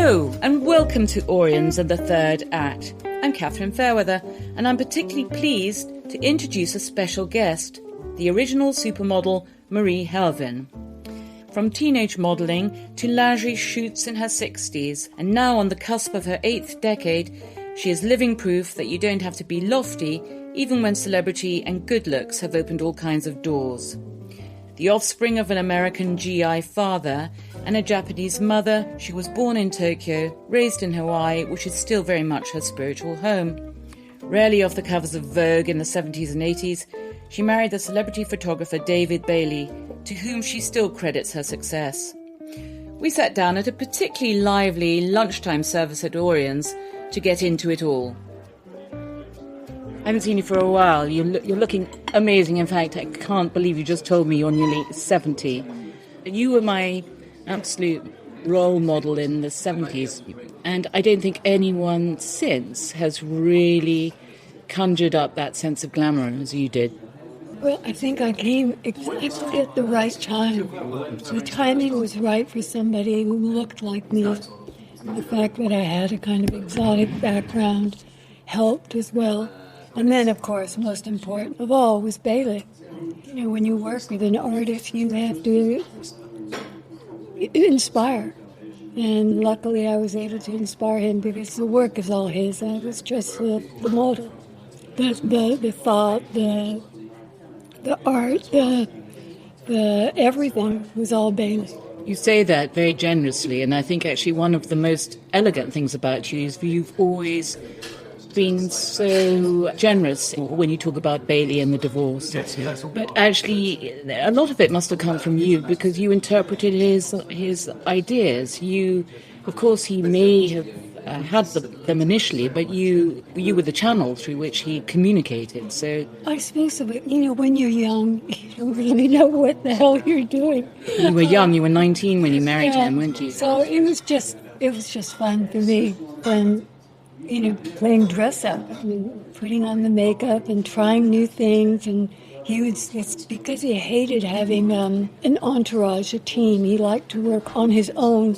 Hello, and welcome to Auriens and the Third Act. I'm Catherine Fairweather, and I'm particularly pleased to introduce a special guest, the original supermodel Marie Helvin. From teenage modelling to lingerie shoots in her 60s, and now on the cusp of her 8th decade, she is living proof that you don't have to be lofty, even when celebrity and good looks have opened all kinds of doors. The offspring of an American GI father and a Japanese mother, she was born in Tokyo, raised in Hawaii, which is still very much her spiritual home. Rarely off the covers of Vogue in the 70s and 80s, she married the celebrity photographer David Bayley, to whom she still credits her success. We sat down at a particularly lively lunchtime service at Auriens to get into it all. I haven't seen you for a while. You're looking amazing. In fact, I can't believe you just told me you're nearly 70. You were my absolute role model in the 70s, and I don't think anyone since has really conjured up that sense of glamour as you did. Well, I think I came exactly at the right time. The timing was right for somebody who looked like me. The fact that I had a kind of exotic background helped as well. And then, of course, most important of all was Bayley. You know, when you work with an artist, you have to inspire. And luckily I was able to inspire him because the work is all his. I was just the model. The thought, the art, the everything was all Bayley. You say that very generously, and I think actually one of the most elegant things about you is you've always been so generous when you talk about Bayley and the divorce. Yes. But actually, a lot of it must have come from you because you interpreted his ideas. Of course, he may have had them initially, but you were the channel through which he communicated. So I suppose so, but when you're young, you don't really know what the hell you're doing. You were young. You were 19 when you married him, weren't you? So it was just fun for me when, playing dress up, putting on the makeup and trying new things. And it's because he hated having an entourage, a team. He liked to work on his own,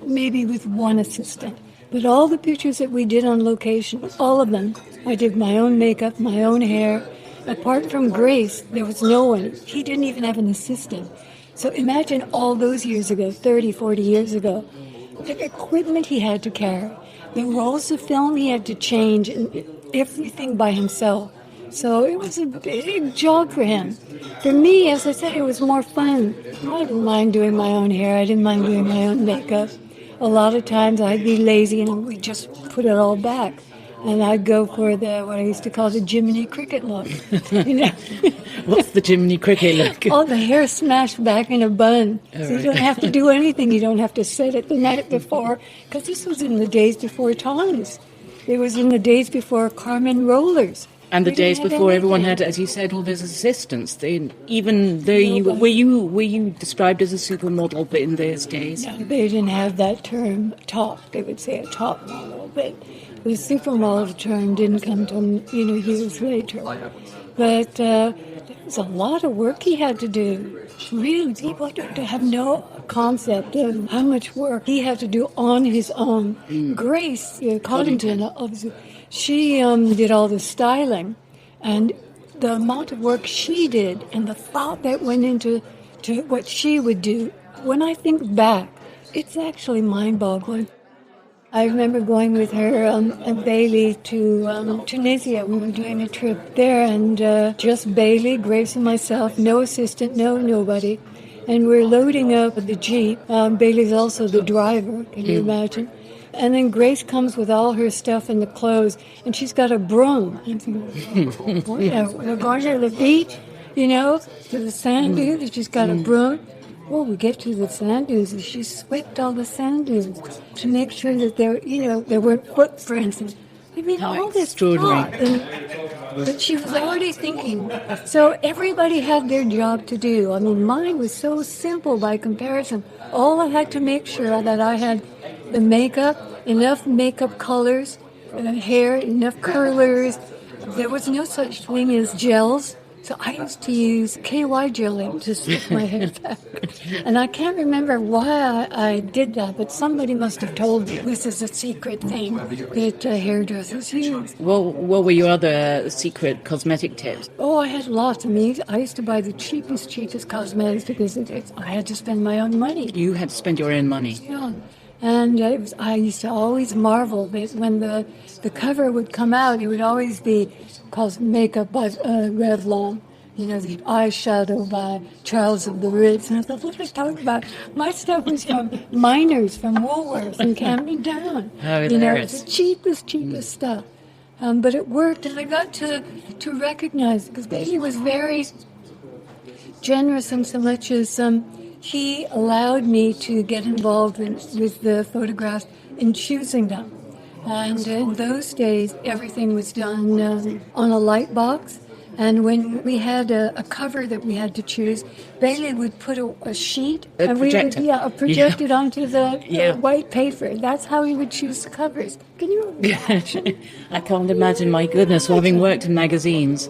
maybe with one assistant. But all the pictures that we did on location, all of them, I did my own makeup, my own hair. Apart from Grace, there was no one. He didn't even have an assistant. So imagine all those years ago, 30, 40 years ago, the equipment he had to carry, the rolls of film he had to change, and everything by himself. So it was a big job for him. For me, as I said, it was more fun. I didn't mind doing my own hair. I didn't mind doing my own makeup. A lot of times I'd be lazy and we'd just put it all back. And I'd go for what I used to call the Jiminy Cricket look. What's the Jiminy Cricket look? All the hair smashed back in a bun. So you don't have to do anything. You don't have to set it the night before. Because this was in the days before Tom's. It was in the days before Carmen Rollers. And the days before everyone had, as you said, all those assistants. Even though were you described as a supermodel, but in those days? No, they didn't have that term, top. They would say a top model, but the supermodel term didn't come till years later. But there was a lot of work he had to do. Really, people have no concept of how much work he had to do on his own. Grace Coddington, obviously. She did all the styling, and the amount of work she did and the thought that went into what she would do, when I think back, it's actually mind-boggling. I remember going with her and Bayley to Tunisia. We were doing a trip there, and just Bayley, Grace, and myself, no assistant, nobody. And we're loading up the Jeep. Bayley's also the driver, can you imagine? And then Grace comes with all her stuff and the clothes, and she's got a broom. I'm thinking, we're going to the beach, to the sand dunes, and she's got a broom. Well, we get to the sand dunes, and she swept all the sand dunes to make sure that there weren't footprints. And, all this thought. But she was already thinking. So everybody had their job to do. Mine was so simple by comparison. All I had to make sure that I had the makeup, enough makeup colors, hair, enough curlers. There was no such thing as gels. So I used to use KY jelly to slick my hair back. And I can't remember why I did that, but somebody must have told me this is a secret thing that hairdressers use. Well, what were your other secret cosmetic tips? Oh, I had lots. I mean, I used to buy the cheapest cosmetics because I had to spend my own money. You had to spend your own money. Yeah. And I used to always marvel that when the cover would come out, it would always be called Makeup by Revlon, the eyeshadow by Charles of the Ritz. And I thought, what are they talking about? My stuff was from Miners, from Woolworths and Camden Town. Oh, it was the cheapest stuff. But it worked, and I got to recognize it, because Bayley was very generous in so much as he allowed me to get involved with the photographs in choosing them. And in those days, everything was done on a light box. And when we had a cover that we had to choose, Bayley would put a sheet and projector. we would project it onto the white paper. That's how he would choose the covers. Can you? I can't imagine. My goodness, well, having worked in magazines,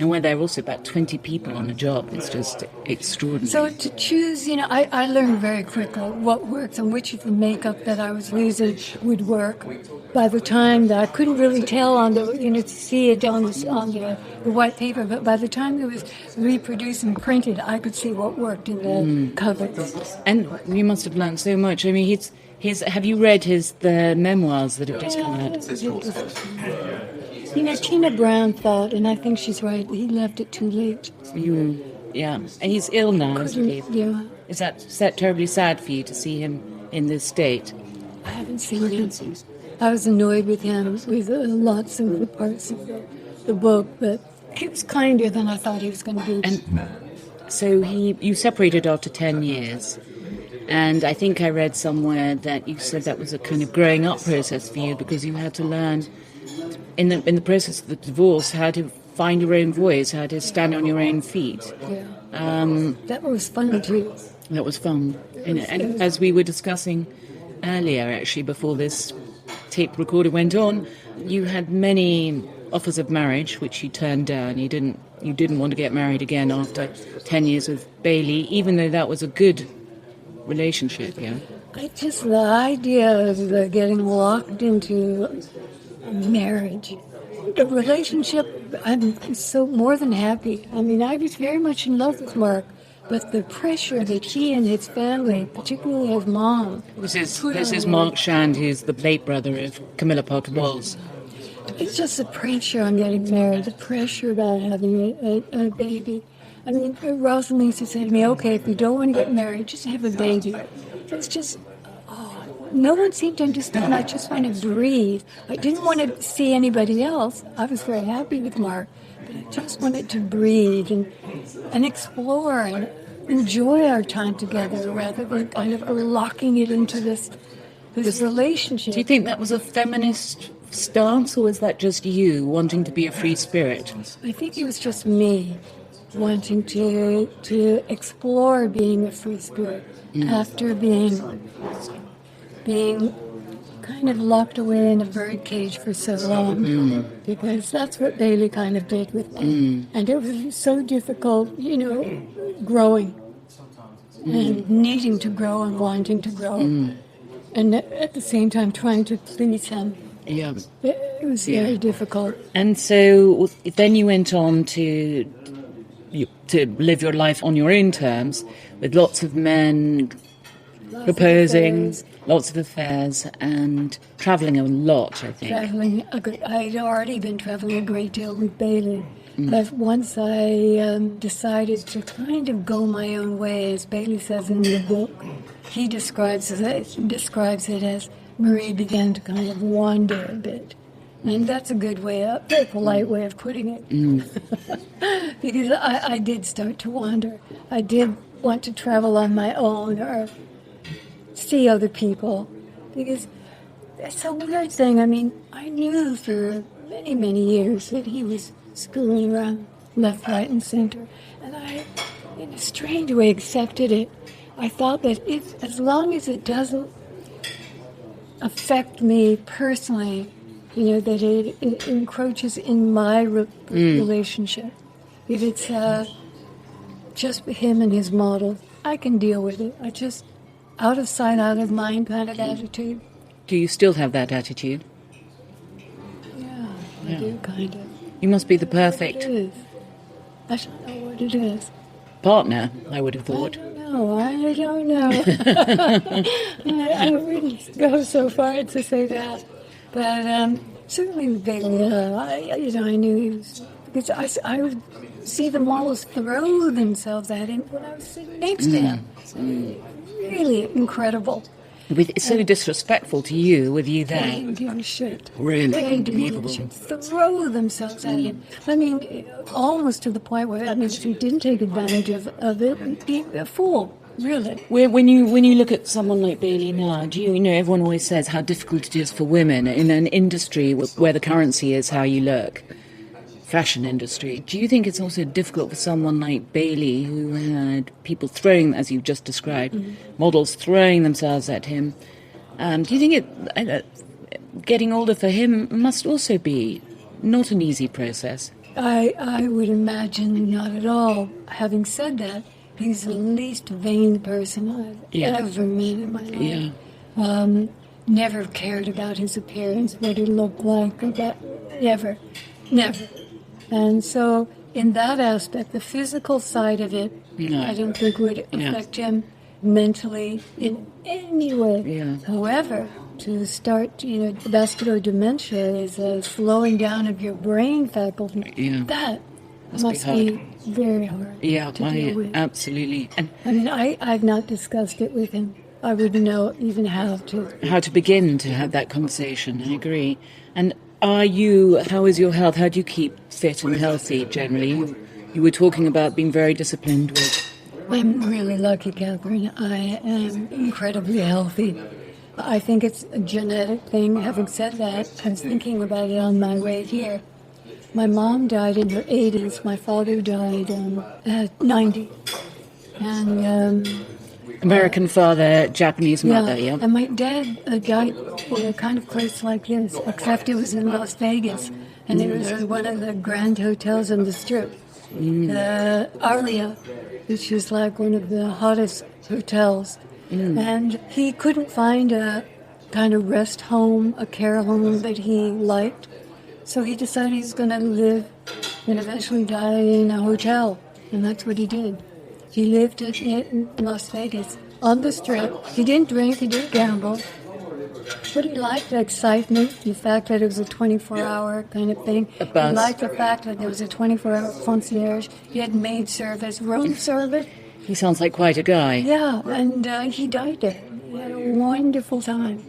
and where there are also about 20 people on a job, it's just extraordinary. So to choose, I learned very quickly what works and which of the makeup that I was using would work. By the time that I couldn't really tell on to see it on the white paper, but by the time it was reproduced and printed, I could see what worked in the covers. And you must have learned so much. I mean, have you read the memoirs that have just come out? Tina Brown thought, and I think she's right, he left it too late. Yeah. And he's ill now, isn't he? Yeah. Is that terribly sad for you to see him in this state? I haven't seen him. I was annoyed with him with lots of the parts of the book, but he was kinder than I thought he was going to be. And so you separated after 10 years, and I think I read somewhere that you said that was a kind of growing up process for you, because you had to learn in the process of the divorce how to find your own voice, how to stand on your own feet. Yeah. That was fun too. That was fun. And as we were discussing earlier, actually, before this tape recorder went on, you had many offers of marriage which you turned down. You didn't want to get married again after 10 years with Bayley, even though that was a good relationship. Yeah. The idea of getting locked into marriage, the relationship, I'm so more than happy. I mean, I was very much in love with Mark, but the pressure that he and his family, particularly his mom... This is Mark Shand, who's the late brother of Camilla Parker Bowles. It's just the pressure on getting married, the pressure about having a baby. I mean, Rosalind used to say to me, okay, if you don't want to get married, just have a baby. It's just... no one seemed to understand. I just wanted to breathe. I didn't want to see anybody else. I was very happy with Mark. But I just wanted to breathe and explore and enjoy our time together rather than kind of locking it into this relationship. Do you think that was a feminist stance, or was that just you wanting to be a free spirit? I think it was just me wanting to explore being a free spirit after being kind of locked away in a bird cage for so long, because that's what Bayley kind of did with me. And it was so difficult, growing and needing to grow and wanting to grow. And at the same time trying to please him. Yeah. It was very difficult. And so then you went on to live your life on your own terms, with lots of men proposing, lots of affairs, and travelling a lot, I think. I'd already been travelling a great deal with Bayley. But once I decided to kind of go my own way, as Bayley says in the book, he describes it as Marie began to kind of wander a bit. And that's a good way, a very polite way of putting it. Because I did start to wander. I did want to travel on my own or see other people. Because that's a weird thing. I mean, I knew for many, many years that he was screwing around left, right, and center. And I, in a strange way, accepted it. I thought that as long as it doesn't affect me personally, that it encroaches in my relationship, If it's just him and his model, I can deal with it. I just out of sight, out of mind kind of attitude. Do you still have that attitude? Yeah, I do, kind of. You must be the perfect It is. I don't know what it is. partner, I would have thought. I don't know. I wouldn't go so far to say that. But certainly Bayley, I knew he was... Because I would see them always throw themselves at him when I was sitting next to him. Really incredible. It's so disrespectful to you with you They there. didn't give a shit. Really? They didn't give a shit. Throw themselves at him. I mean, almost to the point where, if he didn't take advantage of it, he'd be a fool, really. When you look at someone like Bayley now, do you know, everyone always says how difficult it is for women in an industry where the currency is how you look, fashion industry. Do you think it's also difficult for someone like Bayley, who had people throwing, as you've just described, models throwing themselves at him? Do you think getting older for him must also be not an easy process? I would imagine not at all. Having said that, he's the least vain person I've ever met in my life. Yeah. Never cared about his appearance, what he looked like, or that. Never. And so, in that aspect, the physical side of it, I don't think would affect him mentally in any way. Yeah. However, to start, vascular dementia is a slowing down of your brain faculty. Yeah. That Must be very hard Yeah, to deal with. absolutely. And I mean, I've not discussed it with him. I wouldn't know even how to. how to begin to have that conversation, I agree. And how is your health? How do you keep fit and healthy generally? You were talking about being very disciplined with... I'm really lucky, Catherine. I am incredibly healthy. I think it's a genetic thing. Having said that, I was thinking about it on my way here. My mom died in her 80s. My father died at 90. And... American father, Japanese mother, yeah? And my dad died in a kind of place like this, except it was in Las Vegas. And it was one of the grand hotels on the Strip. The Auriens, which is like one of the hottest hotels. And he couldn't find a kind of rest home, a care home that he liked. So he decided he's going to live and eventually die in a hotel. And that's what he did. He lived in Las Vegas on the Strip. He didn't drink, he didn't gamble. But he liked the excitement, the fact that it was a 24-hour kind of thing. He liked the fact that there was a 24-hour concierge. He had maid service, room service. He sounds like quite a guy. Yeah, and he died there. He had a wonderful time.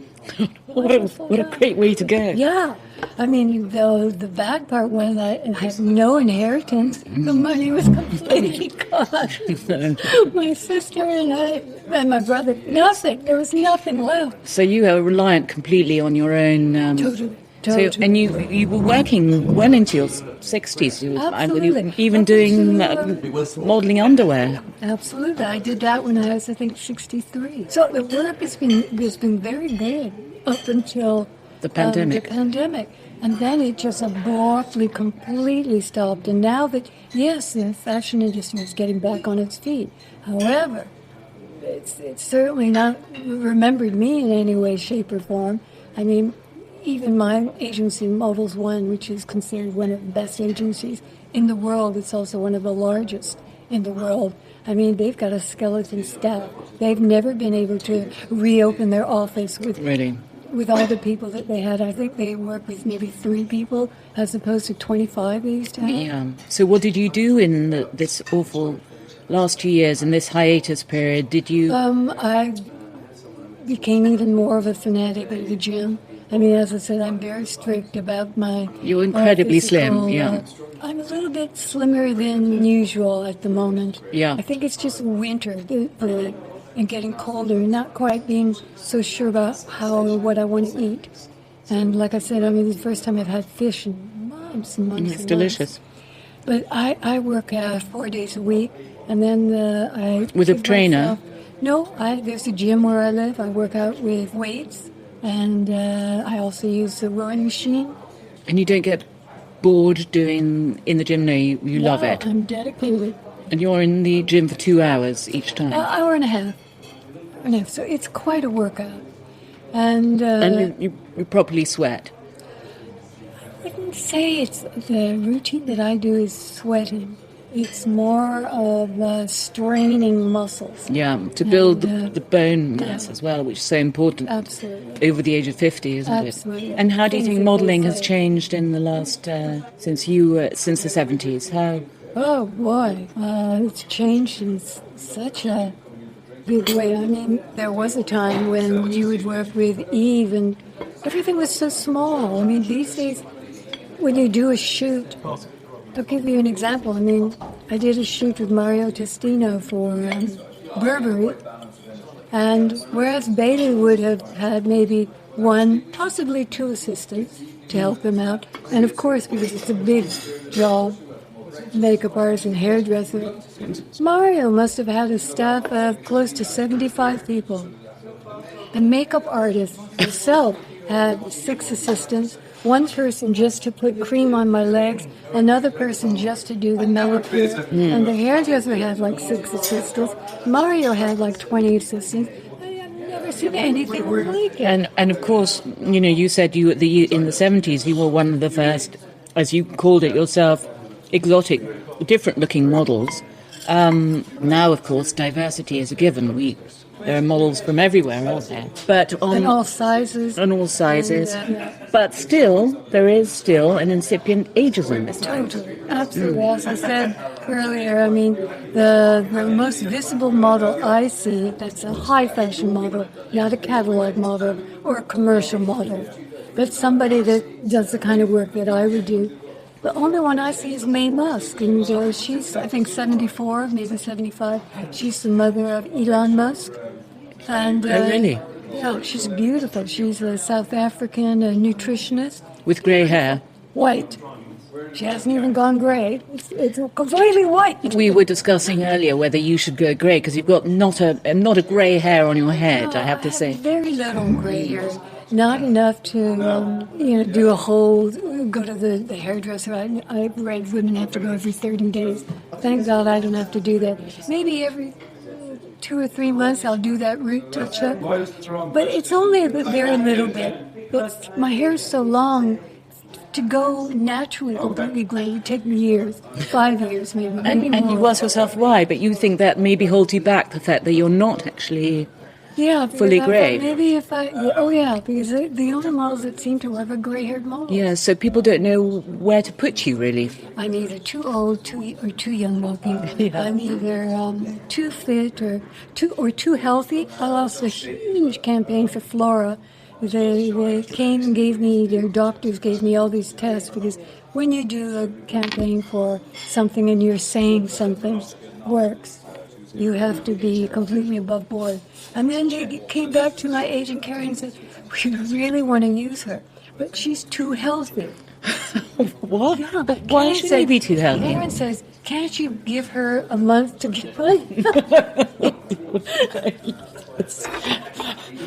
What a great way to go. Yeah. I mean, the bad part was I had no inheritance. The money was completely gone. My sister and I, and my brother, nothing. There was nothing left. So you are reliant completely on your own... Totally. So, and you were working well into your 60s. Absolutely. Even doing modelling underwear. Absolutely. I did that when I was, I think, 63. So the work has been very good up until the pandemic. And then it just abruptly, completely stopped. And now that, yes, the fashion industry is getting back on its feet. However, it's certainly not remembered me in any way, shape, or form. I mean, even my agency, Models One, which is considered one of the best agencies in the world, it's also one of the largest in the world. I mean, they've got a skeleton staff. They've never been able to reopen their office with all the people that they had. I think they work with maybe 3 people as opposed to 25 they used to have. Yeah. So what did you do in this awful last 2 years, in this hiatus period? Did you... I became even more of a fanatic at the gym. I mean, as I said, I'm very strict about my... You're incredibly slim, yeah. I'm a little bit slimmer than usual at the moment. Yeah. I think it's just winter and getting colder and not quite being so sure about what I want to eat. And like I said, I mean, it's the first time I've had fish in months and months. It's delicious. But I work 4 days a week, and then I... With a trainer? No, there's a gym where I live. I work out with weights. And I also use the rowing machine. And you don't get bored doing in the gym? No, you love it. I'm dedicated. And you're in the gym for 2 hours each time? Hour and a half. So it's quite a workout. And you properly sweat? I wouldn't say it's the routine that I do is sweating. It's more of straining muscles. Yeah, to build the bone mass as well, which is so important. Absolutely. Over the age of 50, isn't it? Absolutely. And how do you think modelling has changed in the last, since the 70s? How? Oh, boy. It's changed in such a big way. I mean, there was a time when you would work with Eve and everything was so small. I mean, these days, when you do a shoot, I'll give you an example. I mean, I did a shoot with Mario Testino for Burberry, and whereas Bayley would have had maybe one, possibly two assistants to help him out, and of course, because it's a big job, makeup artist and hairdresser, Mario must have had a staff of close to 75 people. The makeup artist herself had 6 assistants, one person just to put cream on my legs, another person just to do the manicure, and the hairdresser had like 6 assistants. Mario had like 20 assistants. I've never seen anything like it. And of course, you said in the 70s you were one of the first, as you called it yourself, exotic, different-looking models. Now, of course, diversity is a given. There are models from everywhere, aren't there? And all sizes. And all sizes. But still, there is still an incipient ageism. Totally. Absolutely. As I said earlier, I mean, the most visible model I see, that's a high-fashion model, not a catalog model or a commercial model, but somebody that does the kind of work that I would do. The only one I see is Mae Musk, and she's, I think, 74, maybe 75. She's the mother of Elon Musk. And, really? Yeah, she's beautiful. She's a South African nutritionist. With grey hair? White. She hasn't even gone grey. It's completely white. We were discussing earlier whether you should go grey, because you've got not a grey hair on your head, I have to say. Very little grey hair. Not enough to, do a whole, go to the hairdresser. I read women have to go every 30 days. Thank God I don't have to do that. Maybe every 2 or 3 months I'll do that root touch-up. But it's only a very little bit. But my hair is so long, to go naturally completely grey would take me years, 5 years maybe. And you ask yourself why, but you think that maybe holds you back, the fact that you're not actually... Yeah, fully grey. Maybe because the only models that seem to have a grey-haired model. Yeah, so people don't know where to put you, really. I'm either too old, or too young looking. Yeah. I'm either too fit or too healthy. I lost a huge campaign for Flora. They came and their doctors gave me all these tests, because when you do a campaign for something and you're saying something works, you have to be completely above board. And then she came back to my agent, Carrie, and said, we really want to use her, but she's too healthy. What? Yeah, but why should she be too healthy? Karen says, can't you give her a month to get ready?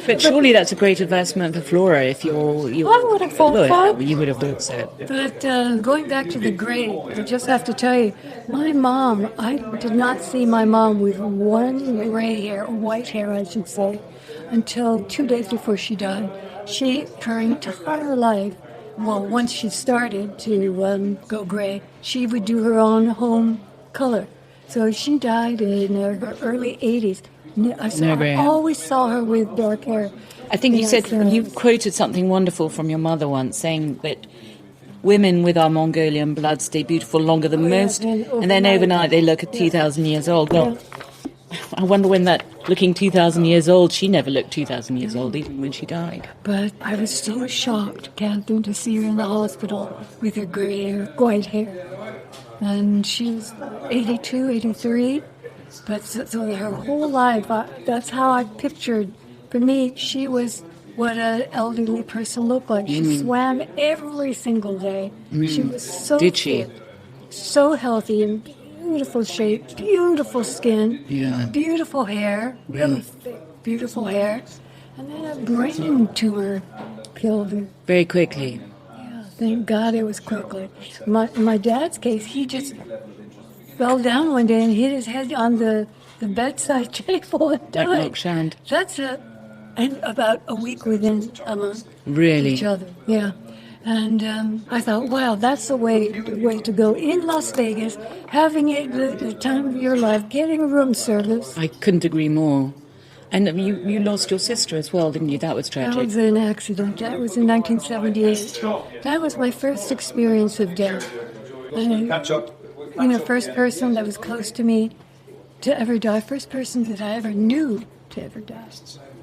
But surely that's a great investment for Flora if you I would have thought so. You would have thought so. But going back to the grey, I just have to tell you, my mom, I did not see my mom with one grey hair, or white hair I should say, until 2 days before she died. Her entire life, well, once she started to go grey, she would do her own home color. So she died in her early 80s. I always saw her with dark hair. I think you said, you quoted something wonderful from your mother once, saying that women with our Mongolian blood stay beautiful longer than most, and then overnight they look at 2,000 years old. Well, I wonder when that looking 2,000 years old, she never looked 2,000 years old, even when she died. But I was so shocked, Catherine, to see her in the hospital with her grey hair, white hair. And she was 82, 83. But so her whole life, that's how I pictured. For me, she was what an elderly person looked like. She swam every single day. She was so fit, so healthy, and beautiful shape, beautiful skin, beautiful hair, really thick, beautiful hair. And then a brain tumor killed her. Very quickly. Yeah, thank God it was quickly. My dad's case, he just fell down one day and hit his head on the bedside table and died. Like Mark Shand. And about a week within a month. Really? Each other, yeah. And I thought, wow, that's the way to go. In Las Vegas, having the time of your life, getting a room service. I couldn't agree more. And you lost your sister as well, didn't you? That was tragic. That was an accident. That was in 1978. That was my first experience of death. First person that was close to me to ever die. First person that I ever knew to ever die.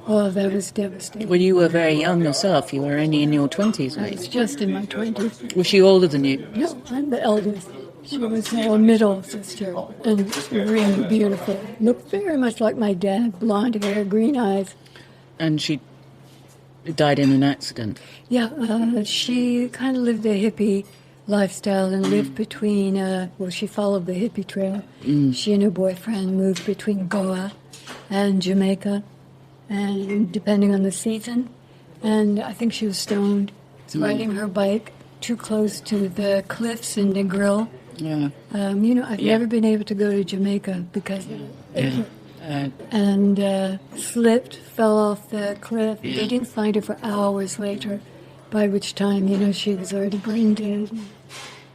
Oh, that was devastating. Well, you were very young yourself. You were only in your 20s, I right? was just in my 20s. Was she older than you? No, I'm the eldest. She was a middle sister, and really beautiful. Looked very much like my dad, blonde hair, green eyes. And she died in an accident? Yeah, she kind of lived a hippie lifestyle and lived between, she followed the hippie trail. She and her boyfriend moved between Goa and Jamaica, and depending on the season. And I think she was stoned, riding her bike too close to the cliffs in Negril. Yeah. I've never been able to go to Jamaica because of it. And slipped, fell off the cliff. Yeah. They didn't find her for hours later, by which time, she was already brain dead.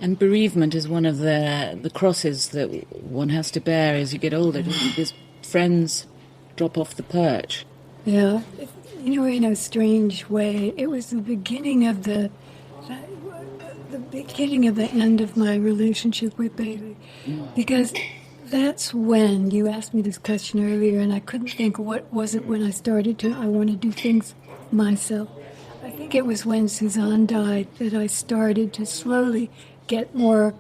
And bereavement is one of the crosses that one has to bear as you get older. His friends drop off the perch. Yeah. In a strange way, it was the beginning of the end of my relationship with Bayley. Because that's when, you asked me this question earlier, and I couldn't think what was it when I want to do things myself. I think it was when Suzanne died that I started to slowly get more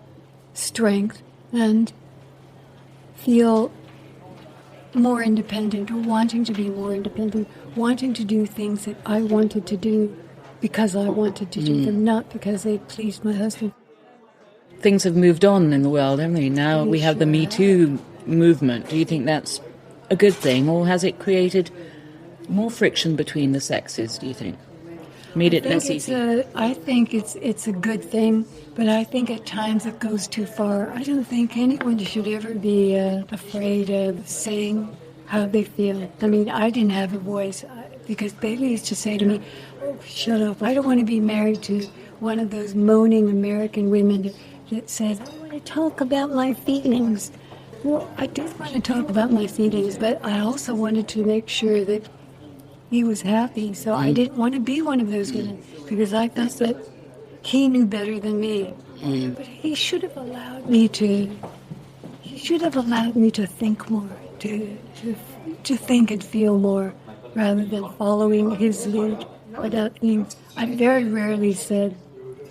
strength and feel more independent, or wanting to be more independent, wanting to do things that I wanted to do because I wanted to do them, not because they pleased my husband. Things have moved on in the world, haven't they? Now we have the Metoo movement. Do you think that's a good thing, or has it created more friction between the sexes, do you think? Made it less easy? I think it's a good thing, but I think at times it goes too far. I don't think anyone should ever be afraid of saying how they feel. I mean, I didn't have a voice because Bayley used to say to me, "Oh, shut up. I don't want to be married to one of those moaning American women that says, I want to talk about my feelings." Well, I did want to talk about my feelings, but I also wanted to make sure that he was happy. So I didn't want to be one of those women because I thought that he knew better than me. But he should have allowed me to. He should have allowed me to think more, to think and feel more, rather than following his lead without things. I very rarely said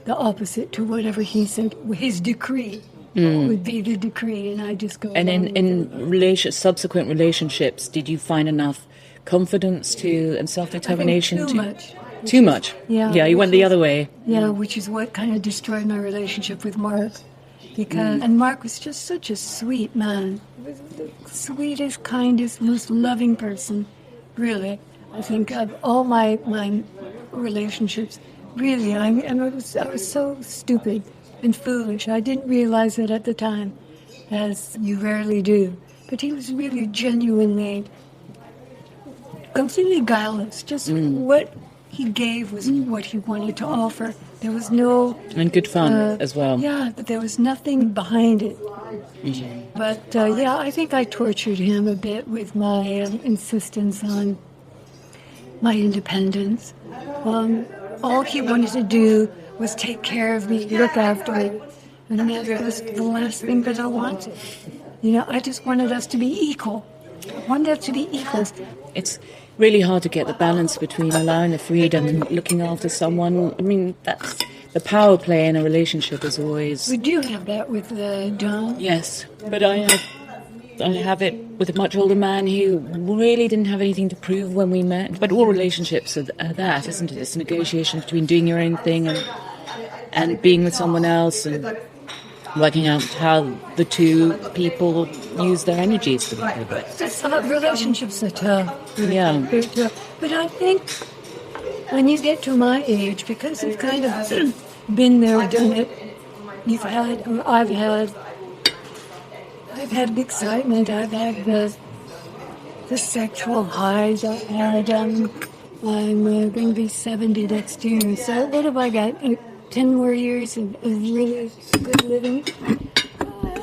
the opposite to whatever he said. His decree would be the decree, and I just go. And in subsequent relationships, did you find enough confidence and self-determination? Too much. Yeah, you went the other way. Yeah, which is what kind of destroyed my relationship with Mark. And Mark was just such a sweet man. He was the sweetest, kindest, most loving person, really. I think of all my relationships, really, I was so stupid and foolish. I didn't realize it at the time, as you rarely do. But he was really genuinely, completely guileless. Just what he gave was what he wanted to offer. There was no... And good fun as well. Yeah, but there was nothing behind it. But, I think I tortured him a bit with my insistence on my independence. All he wanted to do was take care of me, look after me. And that was the last thing that I wanted. I just wanted us to be equal. I wanted us to be equals. It's really hard to get the balance between allowing the freedom and looking after someone. I mean, that's the power play in a relationship is always... We do have that with John. Yes, but I have it with a much older man who really didn't have anything to prove when we met. But all relationships are that, isn't it? It's a negotiation between doing your own thing and being with someone else and working out how the two people use their energies together. Relationships are tough. Yeah. Very tough. But I think when you get to my age, because it's kind of been there, done it. I've had the excitement. I've had the sexual highs. I've had. I'm going to be 70 next year. So what have I got? 10 more years of really good living.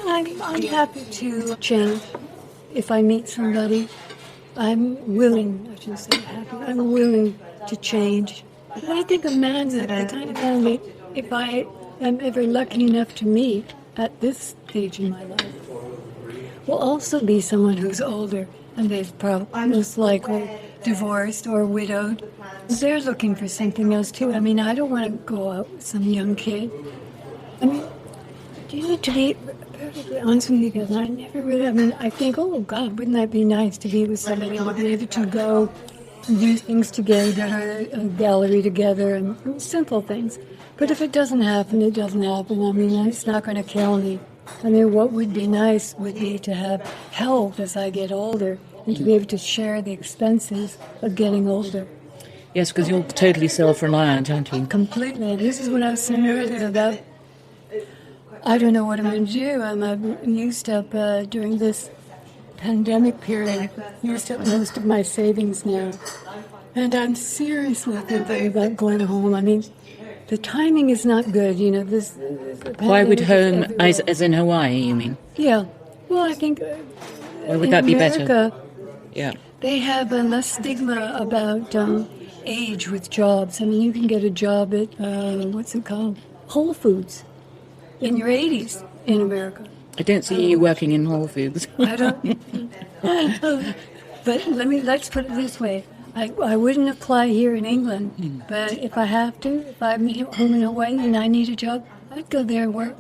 I'm happy to change. If I meet somebody, I'm willing. I shouldn't say happy. I'm willing to change. But I think a man is the kind of man that if I am ever lucky enough to meet at this stage in my life, will also be someone who's older and they've probably most likely divorced or widowed. They're looking for something else too. I mean, I don't want to go out with some young kid. I mean, do you need to be perfectly honest with you? Because I never really, I think, oh God, wouldn't that be nice to be with somebody and be able to go and do things together, a gallery together, and simple things. But if it doesn't happen, it doesn't happen. I mean, it's not going to kill me. I mean, what would be nice would be to have help as I get older and to be able to share the expenses of getting older. Yes, because you're totally self-reliant, aren't you? Completely. This is what I was saying earlier about, I don't know what I'm going to do. I've used up, during this pandemic period, used up most of my savings now. And I'm seriously thinking about going home. I mean, the timing is not good, you know. This Why would home, as in Hawaii, you mean? Yeah. Well, I think Why would that be better? Yeah. They have less stigma about age with jobs. I mean, you can get a job at, what's it called? Whole Foods in your 80s in America. I don't see you working in Whole Foods. I don't. But let's put it this way. I wouldn't apply here in England, but if I have to, if I'm home in Hawaii and I need a job, I'd go there and work.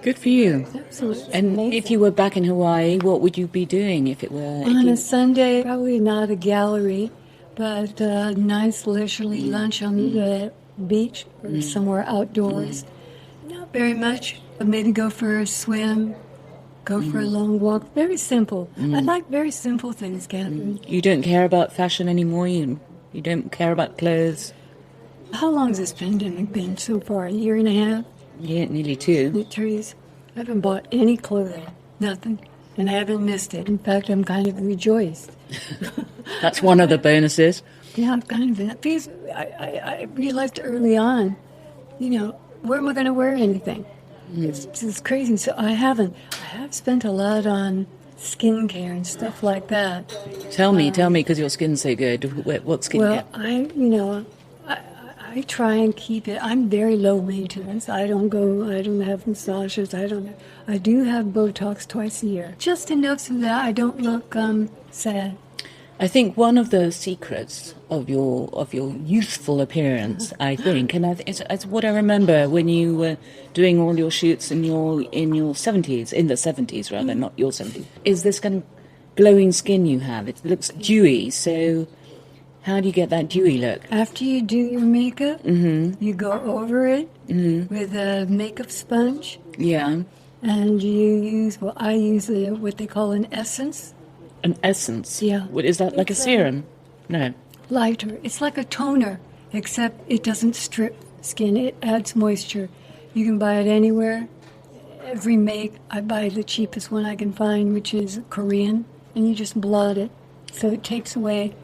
Good for you. Absolutely. And amazing. If you were back in Hawaii, what would you be doing if it were... On a Sunday, probably not a gallery, but a nice leisurely lunch on the beach or somewhere outdoors. Not very much, but maybe go for a swim, go for a long walk. Very simple. I like very simple things, Catherine. You don't care about fashion anymore? You don't care about clothes? How long has this pandemic been so far? A year and a half? Yeah, nearly 2. Trees. I haven't bought any clothing, nothing, and I haven't missed it. In fact, I'm kind of rejoiced. That's one of the bonuses. Yeah, I'm kind of, because I realized early on, you know, where am I going to wear anything? It's crazy. So I have spent a lot on skincare and stuff like that. Tell me, because your skin's so good. What skincare? Well, I try and keep it. I'm very low maintenance. I don't have massages. I do have Botox twice a year. Just enough so that I don't look sad. I think one of the secrets of your youthful appearance, I think, and it's what I remember when you were doing all your shoots in your 70s, in the 70s rather, not your 70s, is this kind of glowing skin you have. It looks dewy, so how do you get that dewy look? After you do your makeup, you go over it with a makeup sponge. Yeah. And you use, I use what they call an essence. An essence? Yeah. What is that, like a serum? No. Lighter. It's like a toner, except it doesn't strip skin. It adds moisture. You can buy it anywhere. Every make, I buy the cheapest one I can find, which is Korean, and you just blot it. So it takes away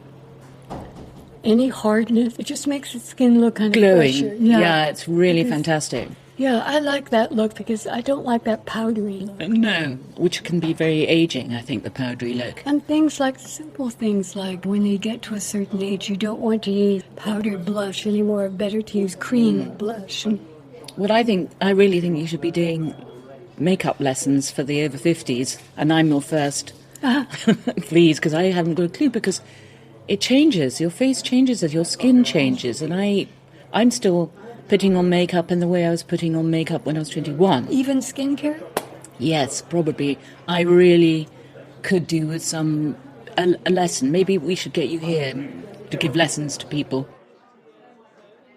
any hardness. It just makes the skin look kind of glowing. fresher. Yeah, it's really fantastic. Yeah, I like that look because I don't like that powdery look. No, which can be very aging, I think, the powdery look. And things like, simple things like when you get to a certain age, you don't want to use powdered blush anymore. Better to use cream blush. Well, I really think you should be doing makeup lessons for the over 50s, and I'm your first. Please, because I haven't got a clue, because it changes. Your face changes as your skin changes, and I'm still putting on makeup in the way I was putting on makeup when I was 21. Even skincare? Yes, probably. I really could do with a lesson. Maybe we should get you here to give lessons to people.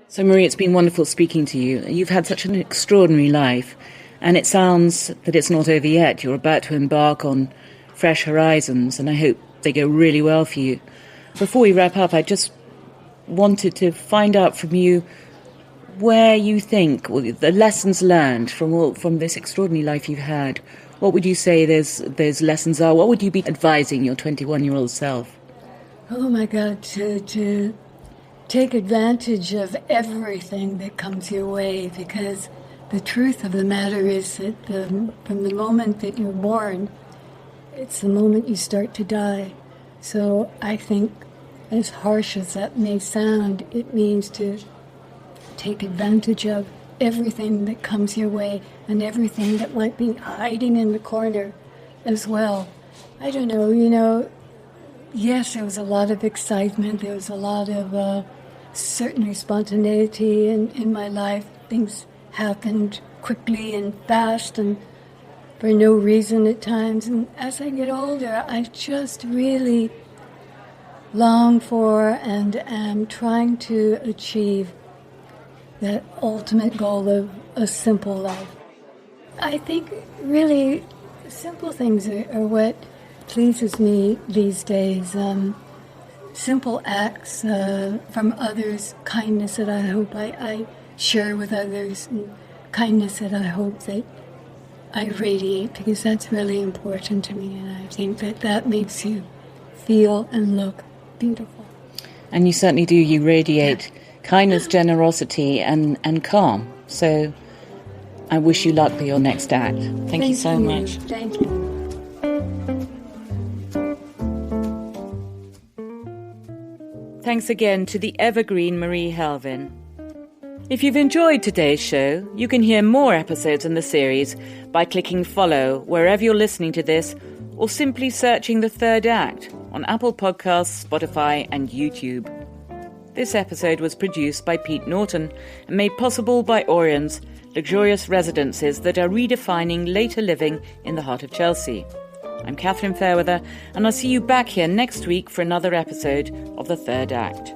So, Marie, it's been wonderful speaking to you. You've had such an extraordinary life, and it sounds that it's not over yet. You're about to embark on fresh horizons, and I hope they go really well for you. Before we wrap up, I just wanted to find out from you, where you think, well, the lessons learned from this extraordinary life you've had, what would you say those lessons are? What would you be advising your 21-year-old self? Oh my God, to take advantage of everything that comes your way, because the truth of the matter is that from the moment that you're born, it's the moment you start to die. So I think, as harsh as that may sound, it means to take advantage of everything that comes your way and everything that might be hiding in the corner as well. I don't know, yes, there was a lot of excitement. There was a lot of certainly spontaneity in my life. Things happened quickly and fast and for no reason at times. And as I get older, I just really long for and am trying to achieve that ultimate goal of a simple life. I think really simple things are what pleases me these days. Simple acts from others, kindness that I hope I share with others, and kindness that I hope that I radiate, because that's really important to me, and I think that makes you feel and look beautiful. And you certainly do. You radiate kindness, generosity, and calm. So I wish you luck for your next act. Thank you so much. Thank you. Thanks again to the evergreen Marie Helvin. If you've enjoyed today's show, you can hear more episodes in the series by clicking follow wherever you're listening to this, or simply searching The Third Act on Apple Podcasts, Spotify and YouTube. This episode was produced by Pete Norton and made possible by Auriens, luxurious residences that are redefining later living in the heart of Chelsea. I'm Catherine Fairweather, and I'll see you back here next week for another episode of The Third Act.